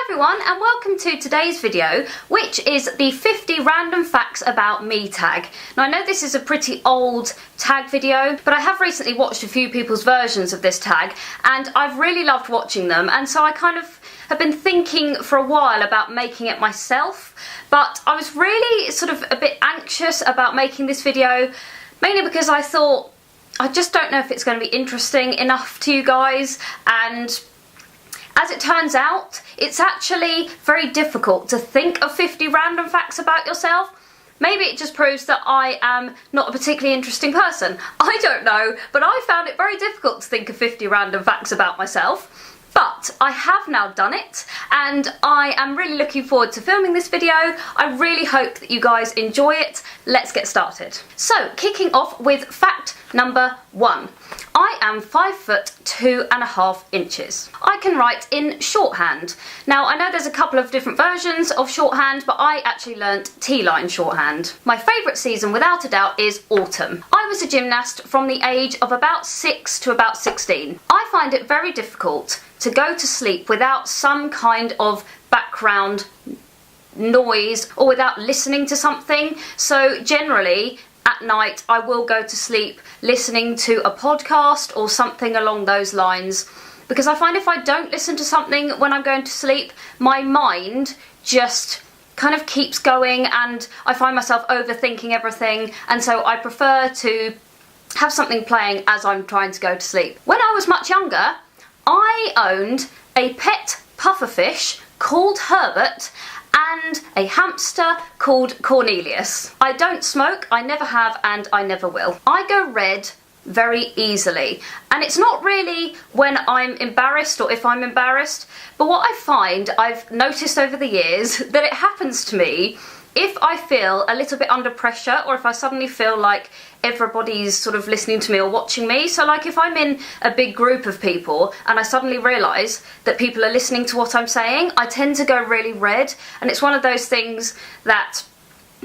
everyone, and welcome to today's video, which is the 50 random facts about me tag. Now I know this is a pretty old tag video, but I have recently watched a few people's versions of this tag and I've really loved watching them, and so I kind of have been thinking for a while about making it myself, but I was really sort of a bit anxious about making this video, mainly because I thought I just don't know if it's going to be interesting enough to you guys, and as it turns out, it's actually very difficult to think of 50 random facts about yourself. Maybe it just proves that I am not a particularly interesting person. I don't know, but I found it very difficult to think of 50 random facts about myself. But I have now done it, and I am really looking forward to filming this video. I really hope that you guys enjoy it. Let's get started. So, kicking off with fact number 1. I am 5 foot 2.5 inches. I can write in shorthand. Now, I know there's a couple of different versions of shorthand, but I actually learnt T-line shorthand. My favourite season, without a doubt, is autumn. I was a gymnast from the age of about 6 to about 16. I find it very difficult to go to sleep without some kind of background noise or without listening to something. So generally, at night, I will go to sleep listening to a podcast or something along those lines, because I find if I don't listen to something when I'm going to sleep, my mind just kind of keeps going and I find myself overthinking everything, and so I prefer to have something playing as I'm trying to go to sleep. When I was much younger, I owned a pet pufferfish called Herbert and a hamster called Cornelius. I don't smoke, I never have, and I never will. I go red very easily, and it's not really when I'm embarrassed or if I'm embarrassed, but what I find, I've noticed over the years, that it happens to me if I feel a little bit under pressure, or if I suddenly feel like everybody's sort of listening to me or watching me. So like if I'm in a big group of people and I suddenly realise that people are listening to what I'm saying, I tend to go really red, and it's one of those things that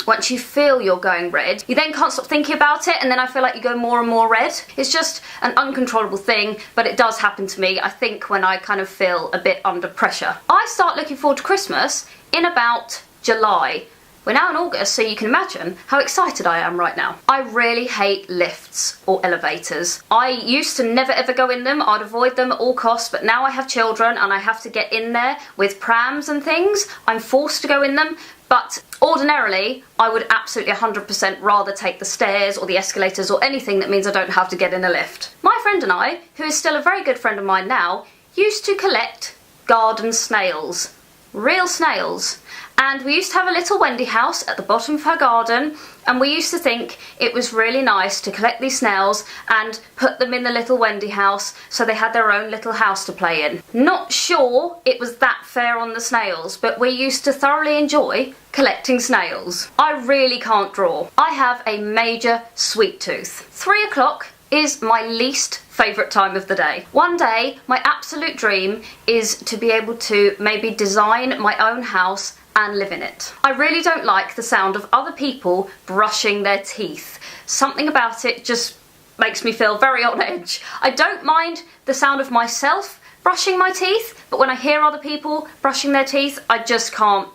once you feel you're going red, you then can't stop thinking about it, and then I feel like you go more and more red. It's just an uncontrollable thing, but it does happen to me, I think, when I kind of feel a bit under pressure. I start looking forward to Christmas in about July. We're now in August, so you can imagine how excited I am right now. I really hate lifts or elevators. I used to never ever go in them. I'd avoid them at all costs, but now I have children and I have to get in there with prams and things. I'm forced to go in them, but ordinarily I would absolutely 100% rather take the stairs or the escalators or anything that means I don't have to get in a lift. My friend and I, who is still a very good friend of mine now, used to collect garden snails. Real snails. And we used to have a little Wendy house at the bottom of her garden, and we used to think it was really nice to collect these snails and put them in the little Wendy house so they had their own little house to play in. Not sure it was that fair on the snails, but we used to thoroughly enjoy collecting snails. I really can't draw. I have a major sweet tooth. 3 o'clock is my least favourite time of the day. One day, my absolute dream is to be able to maybe design my own house and live in it. I really don't like the sound of other people brushing their teeth. Something about it just makes me feel very on edge. I don't mind the sound of myself brushing my teeth, but when I hear other people brushing their teeth, I can't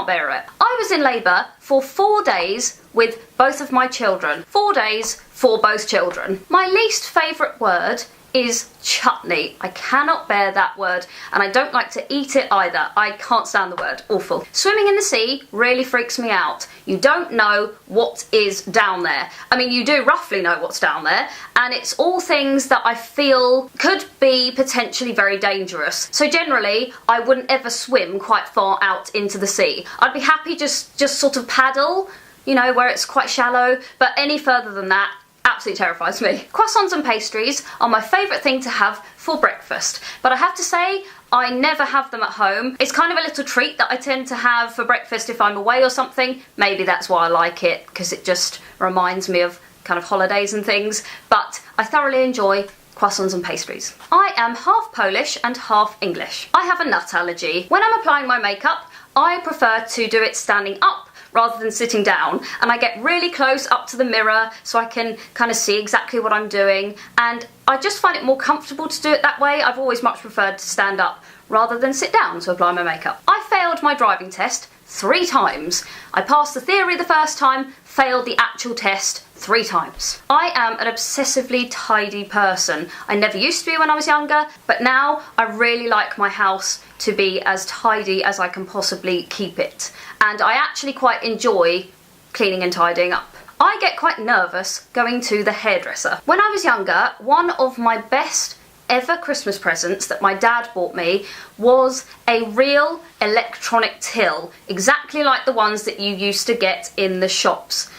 bear it. I was in labour for 4 days with both of my children. 4 days for both children. My least favourite word is chutney. I cannot bear that word, and I don't like to eat it either. I can't stand the word. Awful. Swimming in the sea really freaks me out. You don't know what is down there. I mean, you do roughly know what's down there, and it's all things that I feel could be potentially very dangerous. So generally, I wouldn't ever swim quite far out into the sea. I'd be happy just sort of paddle, you know, where it's quite shallow, but any further than that absolutely terrifies me. Croissants and pastries are my favourite thing to have for breakfast, but I have to say I never have them at home. It's kind of a little treat that I tend to have for breakfast if I'm away or something. Maybe that's why I like it, because it just reminds me of kind of holidays and things, but I thoroughly enjoy croissants and pastries. I am half Polish and half English. I have a nut allergy. When I'm applying my makeup, I prefer to do it standing up rather than sitting down, and I get really close up to the mirror so I can kind of see exactly what I'm doing, and I just find it more comfortable to do it that way. I've always much preferred to stand up rather than sit down to apply my makeup. I failed my driving test 3 times. I passed the theory the first time, failed the actual test 3 times. I am an obsessively tidy person. I never used to be when I was younger, but now I really like my house to be as tidy as I can possibly keep it. And I actually quite enjoy cleaning and tidying up. I get quite nervous going to the hairdresser. When I was younger, one of my best ever Christmas presents that my dad bought me was a real electronic till, exactly like the ones that you used to get in the shops.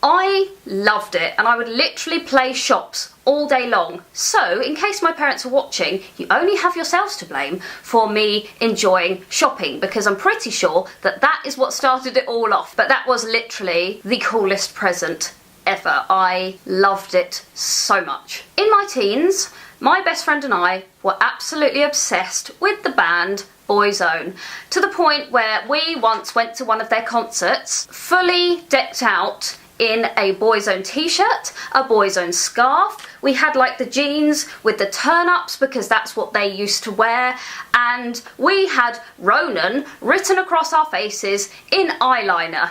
I loved it, and I would literally play shops all day long. So, in case my parents are watching, you only have yourselves to blame for me enjoying shopping, because I'm pretty sure that that is what started it all off. But that was literally the coolest present ever. I loved it so much. In my teens, my best friend and I were absolutely obsessed with the band Boyzone, to the point where we once went to one of their concerts fully decked out in a Boyzone t-shirt, a Boyzone scarf. We had like the jeans with the turn-ups because that's what they used to wear, and we had Ronan written across our faces in eyeliner.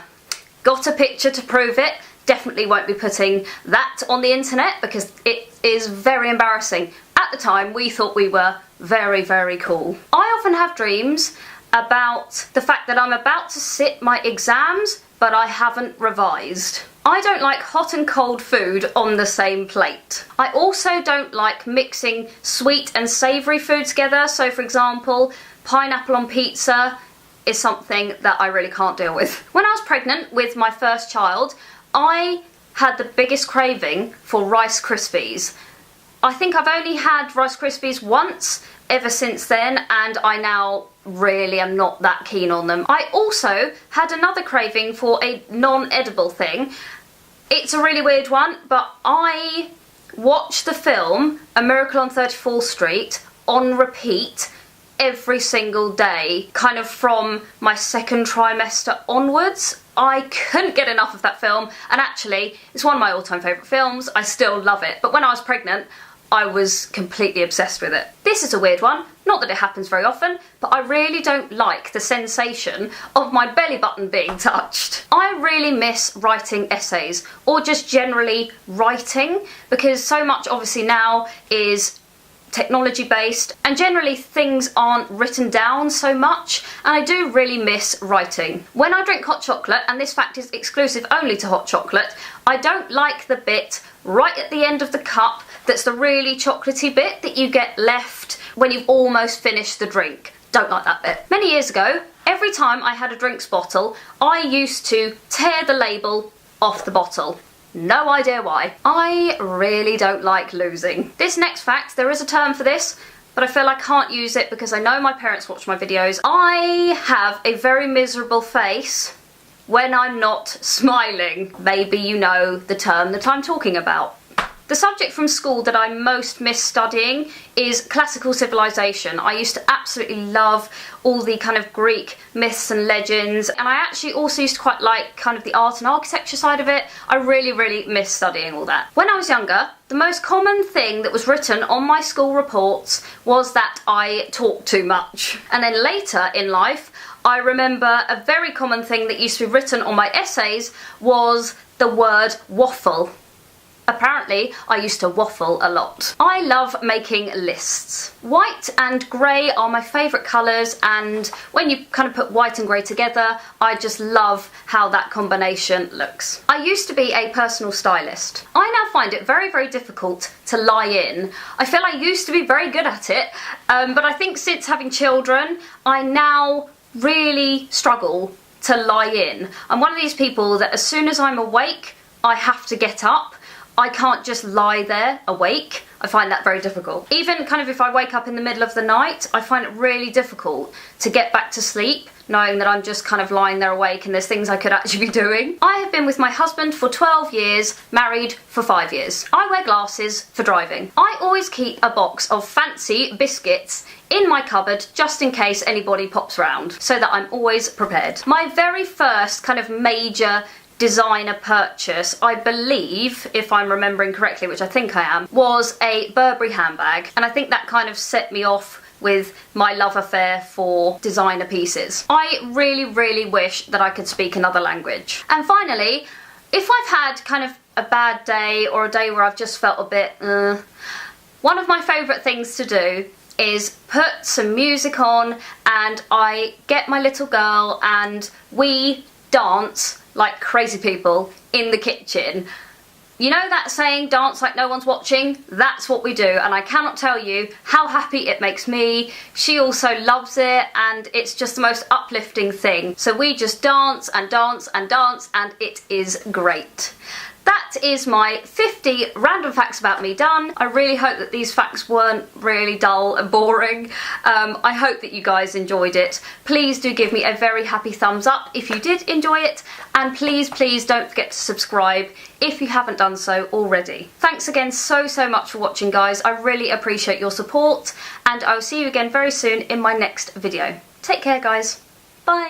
Got a picture to prove it. Definitely won't be putting that on the internet because it is very embarrassing. At the time, we thought we were very, very cool. I often have dreams about the fact that I'm about to sit my exams, but I haven't revised. I don't like hot and cold food on the same plate. I also don't like mixing sweet and savoury food together. So for example, pineapple on pizza is something that I really can't deal with. When I was pregnant with my first child, I had the biggest craving for Rice Krispies. I think I've only had Rice Krispies once ever since then, and I now really am not that keen on them. I also had another craving for a non-edible thing. It's a really weird one, but I watched the film A Miracle on 34th Street on repeat every single day, kind of from my second trimester onwards. I couldn't get enough of that film, and actually it's one of my all-time favourite films. I still love it, but when I was pregnant I was completely obsessed with it. This is a weird one, not that it happens very often, but I really don't like the sensation of my belly button being touched. I really miss writing essays, or just generally writing, because so much obviously now is technology based, and generally things aren't written down so much, and I do really miss writing. When I drink hot chocolate, and this fact is exclusive only to hot chocolate, I don't like the bit right at the end of the cup that's the really chocolatey bit that you get left when you've almost finished the drink. Don't like that bit. Many years ago, every time I had a drinks bottle, I used to tear the label off the bottle. No idea why. I really don't like losing. This next fact, there is a term for this, but I feel I can't use it because I know my parents watch my videos. I have a very miserable face when I'm not smiling. Maybe you know the term that I'm talking about. The subject from school that I most miss studying is classical civilization. I used to absolutely love all the kind of Greek myths and legends, and I actually also used to quite like kind of the art and architecture side of it. I really, really miss studying all that. When I was younger, the most common thing that was written on my school reports was that I talked too much. And then later in life, I remember a very common thing that used to be written on my essays was the word waffle. Apparently, I used to waffle a lot. I love making lists. White and grey are my favourite colours, and when you kind of put white and grey together, I just love how that combination looks. I used to be a personal stylist. I now find it very, very difficult to lie in. I feel I used to be very good at it, but I think since having children, I now really struggle to lie in. I'm one of these people that as soon as I'm awake, I have to get up. I can't just lie there awake. I find that very difficult. Even kind of if I wake up in the middle of the night, I find it really difficult to get back to sleep knowing that I'm just kind of lying there awake and there's things I could actually be doing. I have been with my husband for 12 years, married for 5 years. I wear glasses for driving. I always keep a box of fancy biscuits in my cupboard just in case anybody pops round, so that I'm always prepared. My very first kind of major designer purchase, I believe, if I'm remembering correctly, which I think I am, was a Burberry handbag, and I think that kind of set me off with my love affair for designer pieces. I really, really wish that I could speak another language. And finally, if I've had kind of a bad day or a day where I've just felt a bit, one of my favourite things to do is put some music on and I get my little girl and we dance like crazy people in the kitchen. You know that saying, dance like no one's watching? That's what we do, and I cannot tell you how happy it makes me. She also loves it, and it's just the most uplifting thing. So we just dance and dance and dance, and it is great. That is my 50 random facts about me done. I really hope that these facts weren't really dull and boring. I hope that you guys enjoyed it. Please do give me a very happy thumbs up if you did enjoy it, and please, please don't forget to subscribe if you haven't done so already. Thanks again so much for watching, guys. I really appreciate your support, and I'll see you again very soon in my next video. Take care, guys. Bye.